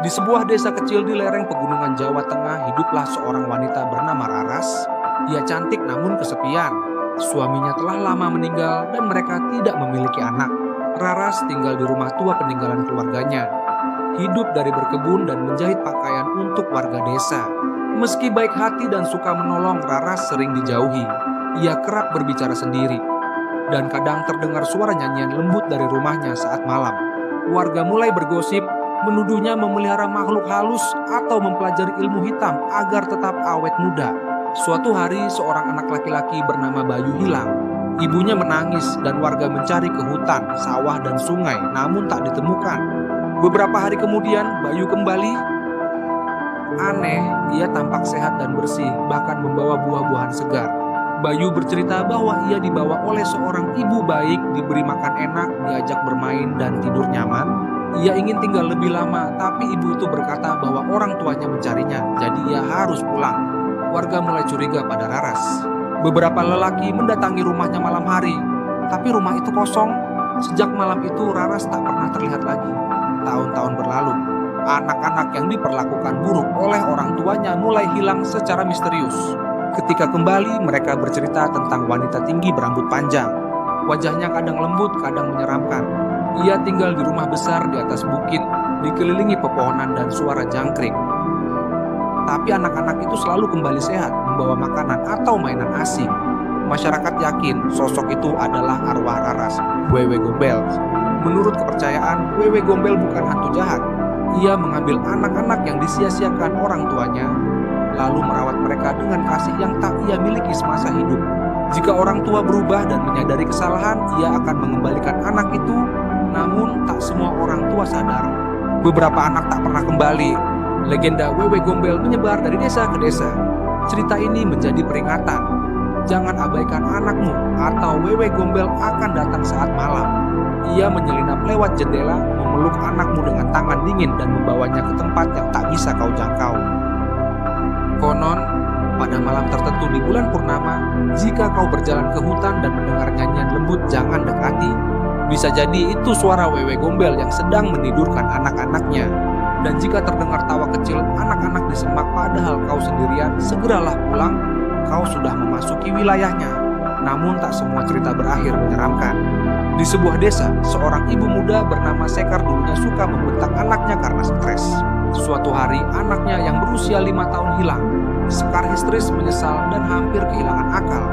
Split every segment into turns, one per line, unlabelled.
Di sebuah desa kecil di lereng pegunungan Jawa Tengah hiduplah seorang wanita bernama Raras. Ia cantik namun kesepian. Suaminya telah lama meninggal dan mereka tidak memiliki anak. Raras tinggal di rumah tua peninggalan keluarganya. Hidup dari berkebun dan menjahit pakaian untuk warga desa. Meski baik hati dan suka menolong, Raras sering dijauhi. Ia kerap berbicara sendiri. Dan kadang terdengar suara nyanyian lembut dari rumahnya saat malam. Warga mulai bergosip, menuduhnya memelihara makhluk halus atau mempelajari ilmu hitam agar tetap awet muda. Suatu hari, seorang anak laki-laki bernama Bayu hilang. Ibunya menangis dan warga mencari ke hutan, sawah, dan sungai, namun tak ditemukan. Beberapa hari kemudian, Bayu kembali. Aneh, ia tampak sehat dan bersih, bahkan membawa buah-buahan segar. Bayu bercerita bahwa ia dibawa oleh seorang ibu baik, diberi makan enak, diajak bermain, dan tidur nyaman. Ia ingin tinggal lebih lama, tapi ibu itu berkata bahwa orang tuanya mencarinya, jadi ia harus pulang. Warga mulai curiga pada Raras. Beberapa lelaki mendatangi rumahnya malam hari, tapi rumah itu kosong. Sejak malam itu Raras tak pernah terlihat lagi. Tahun-tahun berlalu, anak-anak yang diperlakukan buruk oleh orang tuanya mulai hilang secara misterius. Ketika kembali, mereka bercerita tentang wanita tinggi berambut panjang. Wajahnya kadang lembut, kadang menyeramkan. Ia tinggal di rumah besar di atas bukit, dikelilingi pepohonan dan suara jangkrik. Tapi anak-anak itu selalu kembali sehat, membawa makanan atau mainan asing. Masyarakat yakin sosok itu adalah arwah Raras, Wewe Gombel. Menurut kepercayaan, Wewe Gombel bukan hantu jahat. Ia mengambil anak-anak yang disia-siakan orang tuanya, lalu merawat mereka dengan kasih yang tak ia miliki semasa hidup. Jika orang tua berubah dan menyadari kesalahan, ia akan mengembalikan anak itu, namun tak semua orang tua sadar. Beberapa anak tak pernah kembali. Legenda Wewe Gombel menyebar dari desa ke desa. Cerita ini menjadi peringatan. Jangan abaikan anakmu, atau Wewe Gombel akan datang saat malam. Ia menyelinap lewat jendela, memeluk anakmu dengan tangan dingin dan membawanya ke tempat yang tak bisa kau jangkau. Konon, pada malam tertentu di bulan purnama, jika kau berjalan ke hutan dan mendengar nyanyian lembut, jangan dekati. Bisa jadi itu suara Wewe Gombel yang sedang menidurkan anak-anaknya. Dan jika terdengar tawa kecil anak-anak di semak padahal kau sendirian, segeralah pulang, kau sudah memasuki wilayahnya. Namun tak semua cerita berakhir menyeramkan. Di sebuah desa, seorang ibu muda bernama Sekar dulunya suka membentak anaknya karena stres. Suatu hari, anaknya yang berusia 5 tahun hilang. Sekar histeris, menyesal, dan hampir kehilangan akal.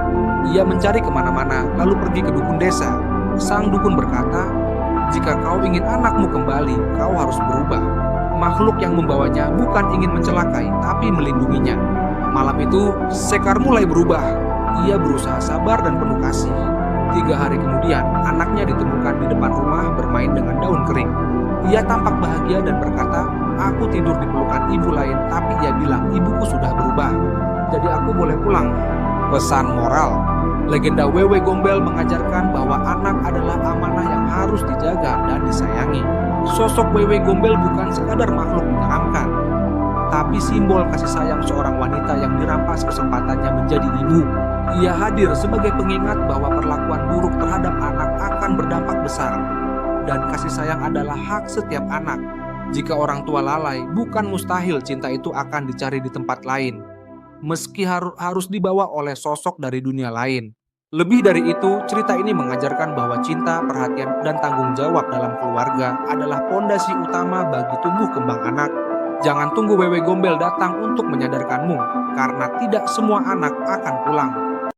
Ia mencari kemana-mana, lalu pergi ke dukun desa. Sang dukun berkata, jika kau ingin anakmu kembali, kau harus berubah. Makhluk yang membawanya bukan ingin mencelakai, tapi melindunginya. Malam itu, Sekar mulai berubah. Ia berusaha sabar dan penuh kasih. 3 hari kemudian, anaknya ditemukan di depan rumah bermain dengan daun kering. Ia tampak bahagia dan berkata, aku tidur di pelukan ibu lain, tapi ia bilang ibuku sudah berubah. Jadi aku boleh pulang. Pesan moral. Legenda Wewe Gombel mengajarkan bahwa anak adalah amanah yang harus dijaga dan disayangi. Sosok Wewe Gombel bukan sekadar makhluk menyeramkan, tapi simbol kasih sayang seorang wanita yang dirampas kesempatannya menjadi ibu. Ia hadir sebagai pengingat bahwa perlakuan buruk terhadap anak akan berdampak besar. Dan kasih sayang adalah hak setiap anak. Jika orang tua lalai, bukan mustahil cinta itu akan dicari di tempat lain, meski harus dibawa oleh sosok dari dunia lain. Lebih dari itu, cerita ini mengajarkan bahwa cinta, perhatian, dan tanggung jawab dalam keluarga adalah pondasi utama bagi tumbuh kembang anak. Jangan tunggu Wewe Gombel datang untuk menyadarkanmu, karena tidak semua anak akan pulang.